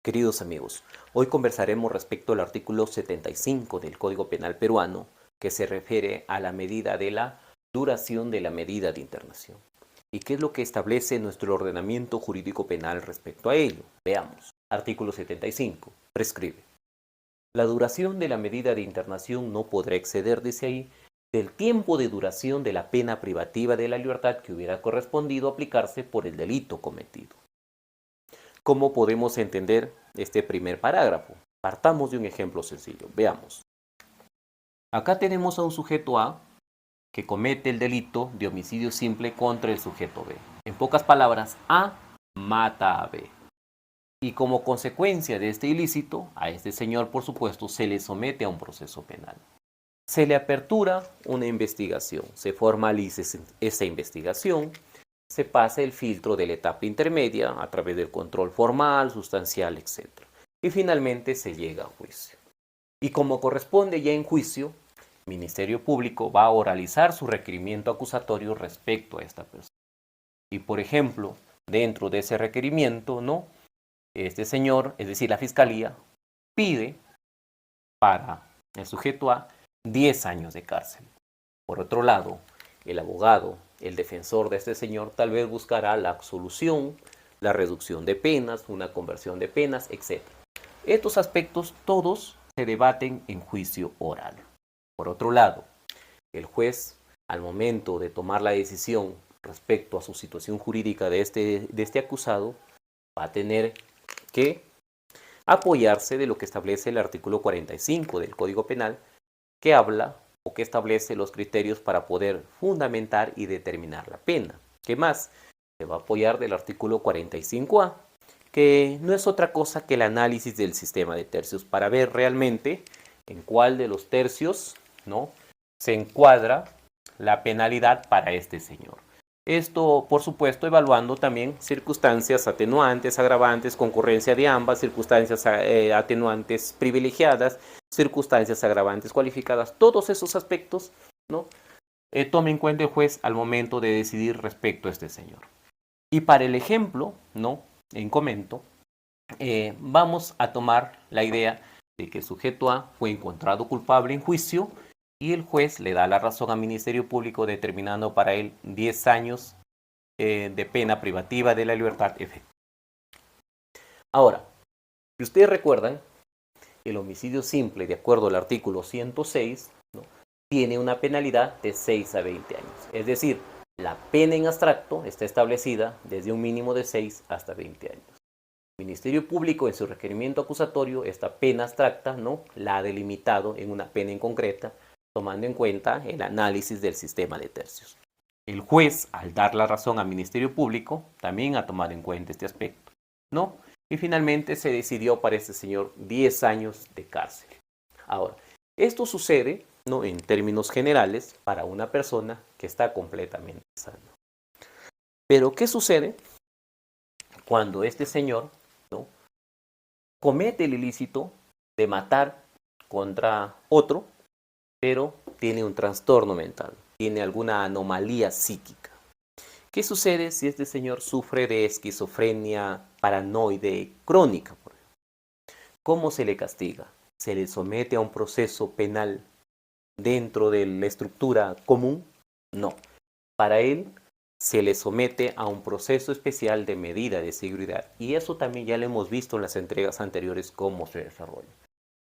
Queridos amigos, hoy conversaremos respecto al artículo 75 del Código Penal peruano, que se refiere a la medida de la duración de la medida de internación. ¿Y qué es lo que establece nuestro ordenamiento jurídico penal respecto a ello? Veamos. Artículo 75. Prescribe. La duración de la medida de internación no podrá exceder, dice ahí, del tiempo de duración de la pena privativa de la libertad que hubiera correspondido aplicarse por el delito cometido. ¿Cómo podemos entender este primer parágrafo? Partamos de un ejemplo sencillo. Veamos. Acá tenemos a un sujeto A que comete el delito de homicidio simple contra el sujeto B. En pocas palabras, A mata a B. Y como consecuencia de este ilícito, a este señor, por supuesto, se le somete a un proceso penal. Se le apertura una investigación, se formaliza esa investigación, se pasa el filtro de la etapa intermedia a través del control formal, sustancial, etc. Y finalmente se llega a juicio. Y como corresponde ya en juicio, el Ministerio Público va a oralizar su requerimiento acusatorio respecto a esta persona. Y por ejemplo, dentro de ese requerimiento, este señor, es decir, la Fiscalía, pide para el sujeto A 10 años de cárcel. Por otro lado, el abogado, el defensor de este señor, tal vez buscará la absolución, la reducción de penas, una conversión de penas, etc. Estos aspectos todos se debaten en juicio oral. Por otro lado, el juez, al momento de tomar la decisión respecto a su situación jurídica de este acusado, va a tener que apoyarse de lo que establece el artículo 45 del Código Penal, que habla o que establece los criterios para poder fundamentar y determinar la pena. ¿Qué más? Se va a apoyar del artículo 45A, que no es otra cosa que el análisis del sistema de tercios para ver realmente en cuál de los tercios se encuadra la penalidad para este señor. Esto, por supuesto, evaluando también circunstancias atenuantes, agravantes, concurrencia de ambas, circunstancias atenuantes privilegiadas, circunstancias agravantes cualificadas, todos esos aspectos, tome en cuenta el juez al momento de decidir respecto a este señor. Y para el ejemplo, en comento, vamos a tomar la idea de que el sujeto A fue encontrado culpable en juicio y el juez le da la razón al Ministerio Público determinando para él 10 años de pena privativa de la libertad efectiva. Ahora, si ustedes recuerdan, el homicidio simple, de acuerdo al artículo 106, tiene una penalidad de 6 a 20 años. Es decir, la pena en abstracto está establecida desde un mínimo de 6 hasta 20 años. El Ministerio Público, en su requerimiento acusatorio, esta pena abstracta la ha delimitado en una pena en concreta, tomando en cuenta el análisis del sistema de tercios. El juez, al dar la razón al Ministerio Público, también ha tomado en cuenta este aspecto, Y finalmente se decidió para este señor 10 años de cárcel. Ahora, esto sucede, en términos generales, para una persona que está completamente sana. Pero, ¿qué sucede cuando este señor comete el ilícito de matar contra otro, pero tiene un trastorno mental, tiene alguna anomalía psíquica? ¿Qué sucede si este señor sufre de esquizofrenia paranoide crónica, por ejemplo? ¿Cómo se le castiga? ¿Se le somete a un proceso penal dentro de la estructura común? No. Para él se le somete a un proceso especial de medida de seguridad. Y eso también ya lo hemos visto en las entregas anteriores cómo se desarrolla.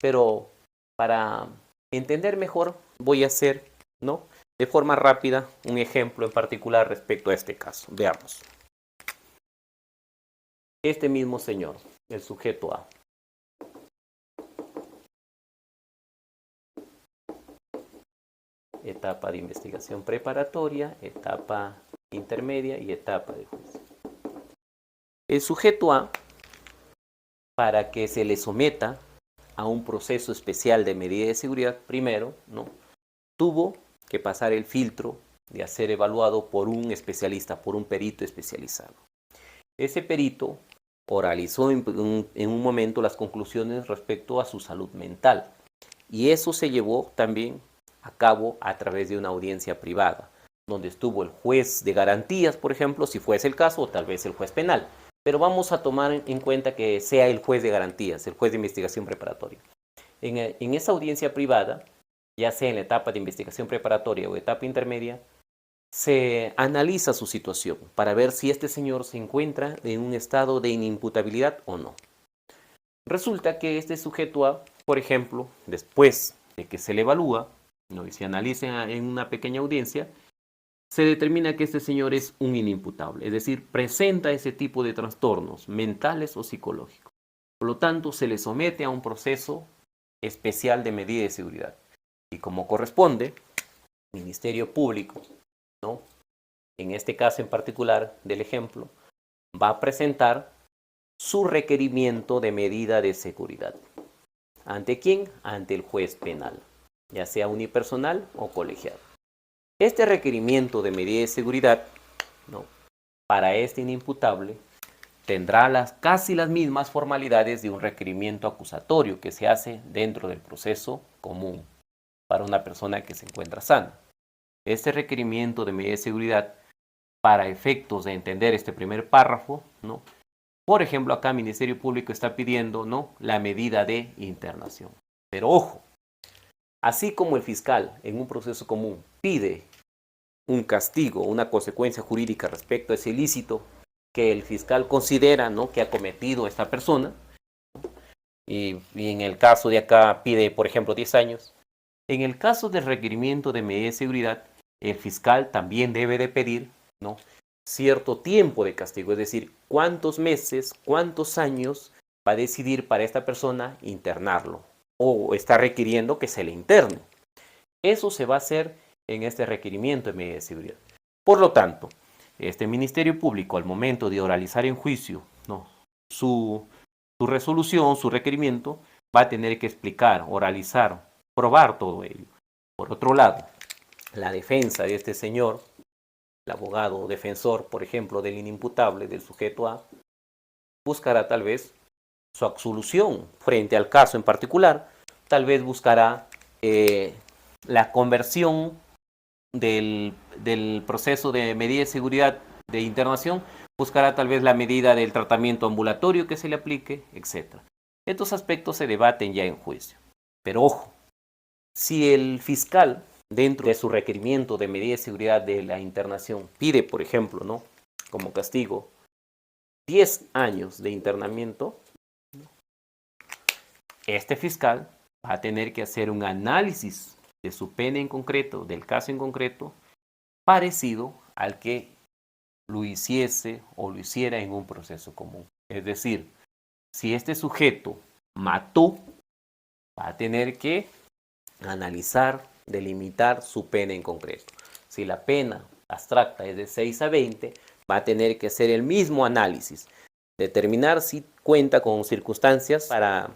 Pero para entender mejor voy a hacer, de forma rápida un ejemplo en particular respecto a este caso. Veamos. Este mismo señor, el sujeto A. Etapa de investigación preparatoria, etapa intermedia y etapa de juicio. El sujeto A, para que se le someta a un proceso especial de medida de seguridad, primero, tuvo que pasar el filtro de ser evaluado por un especialista, por un perito especializado. Ese perito oralizó en un momento las conclusiones respecto a su salud mental y eso se llevó también a cabo a través de una audiencia privada, donde estuvo el juez de garantías, por ejemplo, si fuese el caso, o tal vez el juez penal. pero vamos a tomar en cuenta que sea el juez de garantías, el juez de investigación preparatoria. En esa audiencia privada, ya sea en la etapa de investigación preparatoria o etapa intermedia, se analiza su situación para ver si este señor se encuentra en un estado de inimputabilidad o no. Resulta que este sujeto A, por ejemplo, después de que se le evalúa, ¿no?, y se analiza en una pequeña audiencia, se determina que este señor es un inimputable, es decir, presenta ese tipo de trastornos mentales o psicológicos. Por lo tanto, se le somete a un proceso especial de medida de seguridad. Y como corresponde, el Ministerio Público, ¿no?, en este caso en particular del ejemplo, va a presentar su requerimiento de medida de seguridad. ¿Ante quién? Ante el juez penal, ya sea unipersonal o colegiado. Este requerimiento de medida de seguridad, ¿no?, para este inimputable tendrá casi las mismas formalidades de un requerimiento acusatorio que se hace dentro del proceso común para una persona que se encuentra sana. Este requerimiento de medida de seguridad, para efectos de entender este primer párrafo, ¿no?, por ejemplo, acá el Ministerio Público está pidiendo, ¿no?, la medida de internación. Pero ojo, así como el fiscal en un proceso común pide un castigo, una consecuencia jurídica respecto a ese ilícito que el fiscal considera, ¿no?, que ha cometido esta persona, y en el caso de acá pide, por ejemplo, 10 años, en el caso del requerimiento de medida de seguridad, el fiscal también debe de pedir, ¿no?, cierto tiempo de castigo, es decir, cuántos meses, cuántos años va a decidir para esta persona internarlo o está requiriendo que se le interne. Eso se va a hacer en este requerimiento de medida de seguridad. Por lo tanto, este Ministerio Público, al momento de oralizar en juicio, ¿no?, su resolución, su requerimiento, va a tener que explicar, oralizar, probar todo ello. Por otro lado, la defensa de este señor, el abogado o defensor, por ejemplo, del inimputable, del sujeto A, buscará tal vez su absolución frente al caso en particular, tal vez buscará la conversión del proceso de medida de seguridad de internación, buscará tal vez la medida del tratamiento ambulatorio que se le aplique, etc. Estos aspectos se debaten ya en juicio. Pero ojo, si el fiscal, dentro de su requerimiento de medida de seguridad de la internación, pide, por ejemplo, ¿no?, como castigo, 10 años de internamiento, este fiscal va a tener que hacer un análisis de su pena en concreto, del caso en concreto, parecido al que lo hiciese o lo hiciera en un proceso común. Es decir, si este sujeto mató, va a tener que analizar, delimitar su pena en concreto. Si la pena abstracta es de 6 a 20, va a tener que hacer el mismo análisis, determinar si cuenta con circunstancias para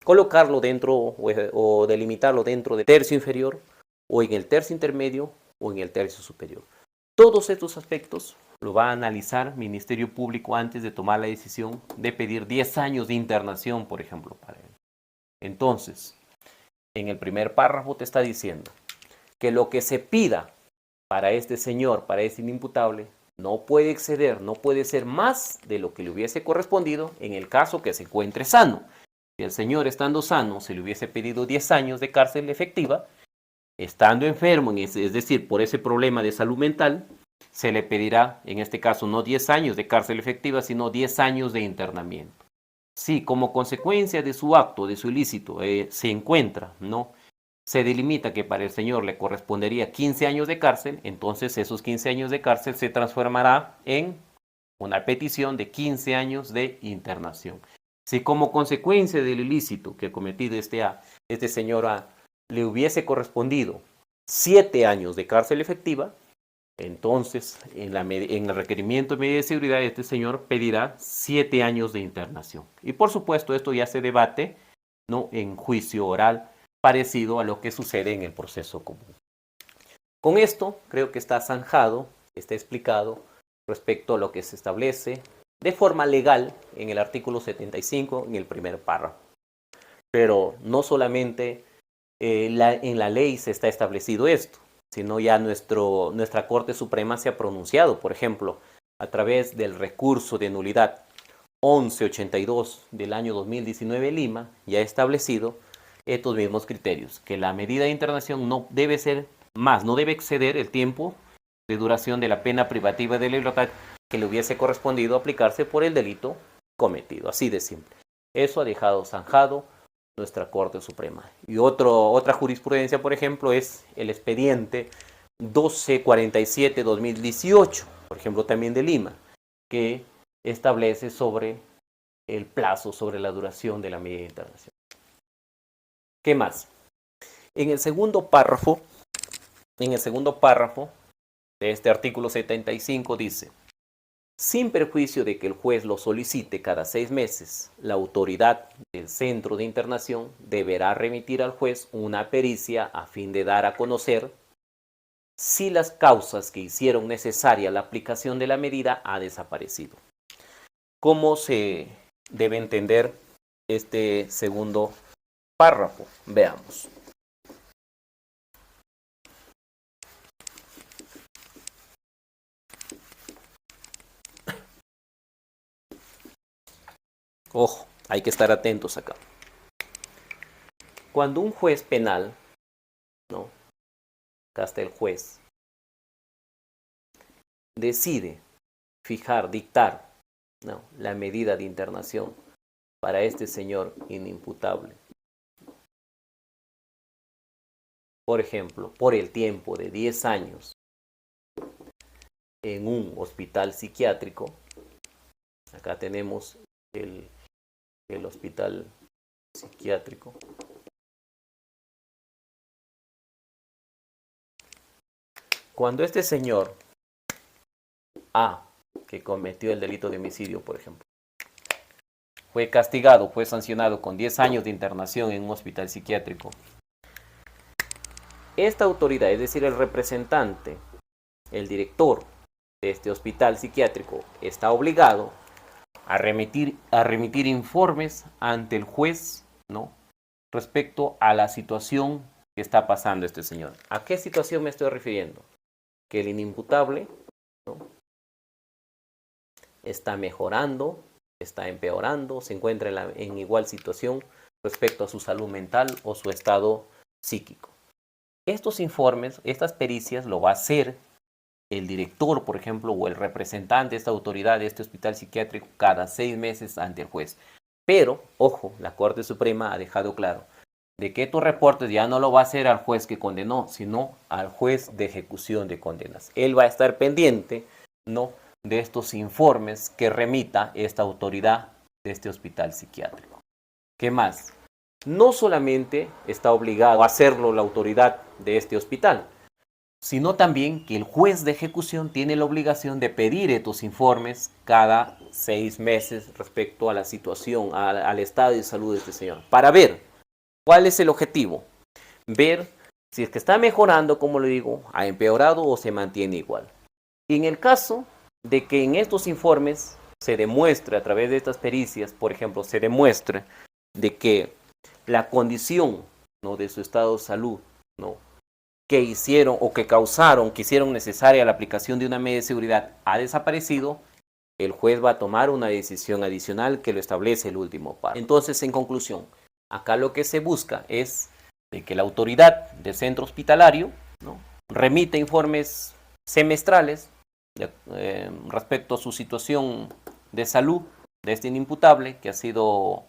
colocarlo dentro o delimitarlo dentro del tercio inferior, o en el tercio intermedio, o en el tercio superior. Todos estos aspectos lo va a analizar Ministerio Público antes de tomar la decisión de pedir 10 años de internación, por ejemplo, para él. Entonces, en el primer párrafo te está diciendo que lo que se pida para este señor, para este inimputable, no puede exceder, no puede ser más de lo que le hubiese correspondido en el caso que se encuentre sano. Si el señor, estando sano, se le hubiese pedido 10 años de cárcel efectiva, estando enfermo, es decir, por ese problema de salud mental, se le pedirá, en este caso, no 10 años de cárcel efectiva, sino 10 años de internamiento. Si como consecuencia de su acto, de su ilícito, se encuentra, ¿no?, se delimita que para el señor le correspondería 15 años de cárcel, entonces esos 15 años de cárcel se transformará en una petición de 15 años de internación. Si como consecuencia del ilícito que ha cometido este señor A, le hubiese correspondido 7 años de cárcel efectiva, entonces en el requerimiento de medida de seguridad este señor pedirá 7 años de internación. Y por supuesto esto ya se debate, ¿no?, en juicio oral, parecido a lo que sucede en el proceso común. Con esto creo que está zanjado, está explicado respecto a lo que se establece de forma legal en el artículo 75, en el primer párrafo. Pero no solamente en la ley se está establecido esto, sino ya nuestra Corte Suprema se ha pronunciado, por ejemplo, a través del recurso de nulidad 1182 del año 2019 Lima ya ha establecido estos mismos criterios, que la medida de internación no debe ser más, no debe exceder el tiempo de duración de la pena privativa de libertad que le hubiese correspondido aplicarse por el delito cometido, así de simple. Eso ha dejado zanjado nuestra Corte Suprema. Y otra jurisprudencia, por ejemplo, es el expediente 1247-2018, por ejemplo, también de Lima, que establece sobre el plazo, sobre la duración de la medida de internación. ¿Qué más? En el segundo párrafo de este artículo 75 dice: sin perjuicio de que el juez lo solicite cada 6 meses, la autoridad del centro de internación deberá remitir al juez una pericia a fin de dar a conocer si las causas que hicieron necesaria la aplicación de la medida ha desaparecido. ¿Cómo se debe entender este segundo párrafo? Veamos. Ojo, hay que estar atentos acá. Cuando un juez penal, ¿no? Acá está el juez, decide fijar, dictar, ¿no?, la medida de internación para este señor inimputable, por ejemplo, por el tiempo de 10 años en un hospital psiquiátrico. Acá tenemos el hospital psiquiátrico. Cuando este señor A, que cometió el delito de homicidio, por ejemplo, fue castigado, fue sancionado con 10 años de internación en un hospital psiquiátrico, esta autoridad, es decir, el representante, el director de este hospital psiquiátrico, está obligado a remitir informes ante el juez, ¿no?, respecto a la situación que está pasando este señor. ¿A qué situación me estoy refiriendo? Que el inimputable, ¿no?, está mejorando, está empeorando, se encuentra en igual situación respecto a su salud mental o su estado psíquico. Estos informes, estas pericias, lo va a hacer el director, por ejemplo, o el representante de esta autoridad de este hospital psiquiátrico cada 6 meses ante el juez. Pero, ojo, la Corte Suprema ha dejado claro de que estos reportes ya no lo va a hacer al juez que condenó, sino al juez de ejecución de condenas. Él va a estar pendiente, ¿no?, de estos informes que remita esta autoridad de este hospital psiquiátrico. ¿Qué más? No solamente está obligado a hacerlo la autoridad de este hospital, sino también que el juez de ejecución tiene la obligación de pedir estos informes cada 6 meses respecto a la situación, al estado de salud de este señor, para ver cuál es el objetivo. Ver si es que está mejorando, como le digo, ha empeorado o se mantiene igual. Y en el caso de que en estos informes se demuestre a través de estas pericias, por ejemplo, se demuestre de que la condición, ¿no?, de su estado de salud, ¿no?, que hicieron o que causaron, que hicieron necesaria la aplicación de una medida de seguridad ha desaparecido, el juez va a tomar una decisión adicional que lo establece el último párrafo. Entonces, en conclusión, acá lo que se busca es de que la autoridad del centro hospitalario, ¿no?, remite informes semestrales respecto a su situación de salud de este inimputable que ha sido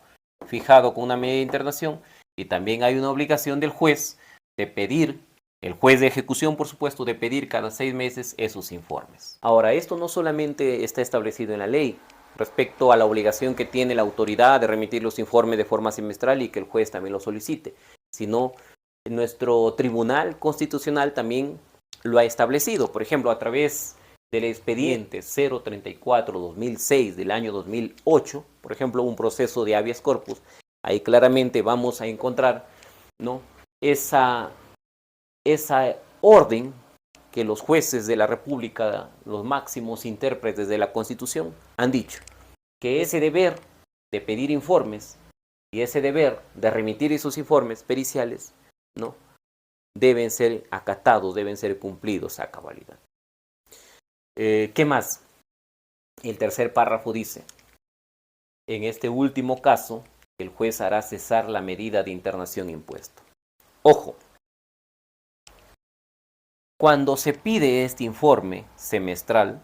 fijado con una medida de internación, y también hay una obligación del juez de pedir, el juez de ejecución, por supuesto, de pedir cada 6 meses esos informes. Ahora, esto no solamente está establecido en la ley respecto a la obligación que tiene la autoridad de remitir los informes de forma semestral y que el juez también lo solicite, sino nuestro Tribunal Constitucional también lo ha establecido, por ejemplo, a través del expediente 034-2006 del año 2008, por ejemplo, un proceso de habeas corpus. Ahí claramente vamos a encontrar, ¿no?, esa orden que los jueces de la República, los máximos intérpretes de la Constitución, han dicho, que ese deber de pedir informes y ese deber de remitir esos informes periciales, ¿no?, deben ser acatados, deben ser cumplidos a cabalidad. ¿Qué más? El tercer párrafo dice: En este último caso, el juez hará cesar la medida de internación impuesta. Ojo, cuando se pide este informe semestral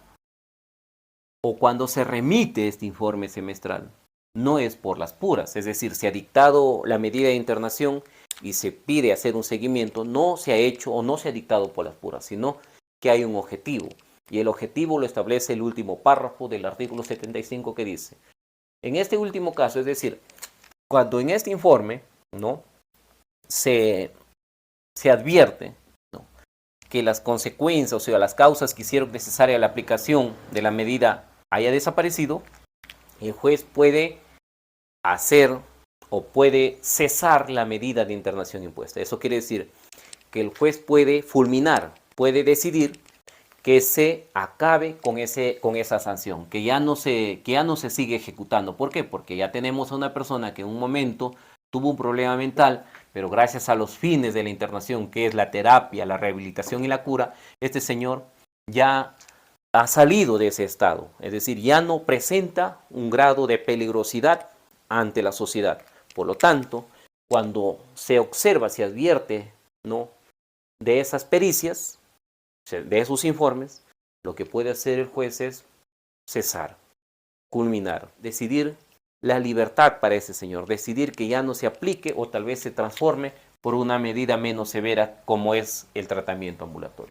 o cuando se remite este informe semestral, no es por las puras, es decir, se ha dictado la medida de internación y se pide hacer un seguimiento, no se ha hecho o no se ha dictado por las puras, sino que hay un objetivo. Y el objetivo lo establece el último párrafo del artículo 75 que dice, en este último caso, es decir, cuando en este informe, ¿no?, se advierte, ¿no?, que las consecuencias, o sea, las causas que hicieron necesaria la aplicación de la medida haya desaparecido, el juez puede hacer o puede cesar la medida de internación impuesta. Eso quiere decir que el juez puede fulminar, puede decidir que se acabe con esa sanción, que ya no se sigue ejecutando. ¿Por qué? Porque ya tenemos a una persona que en un momento tuvo un problema mental, pero gracias a los fines de la internación, que es la terapia, la rehabilitación y la cura, este señor ya ha salido de ese estado, es decir, ya no presenta un grado de peligrosidad ante la sociedad. Por lo tanto, cuando se observa, se advierte, ¿no?, de esas pericias, de esos informes, lo que puede hacer el juez es cesar, culminar, decidir la libertad para ese señor, decidir que ya no se aplique o tal vez se transforme por una medida menos severa como es el tratamiento ambulatorio.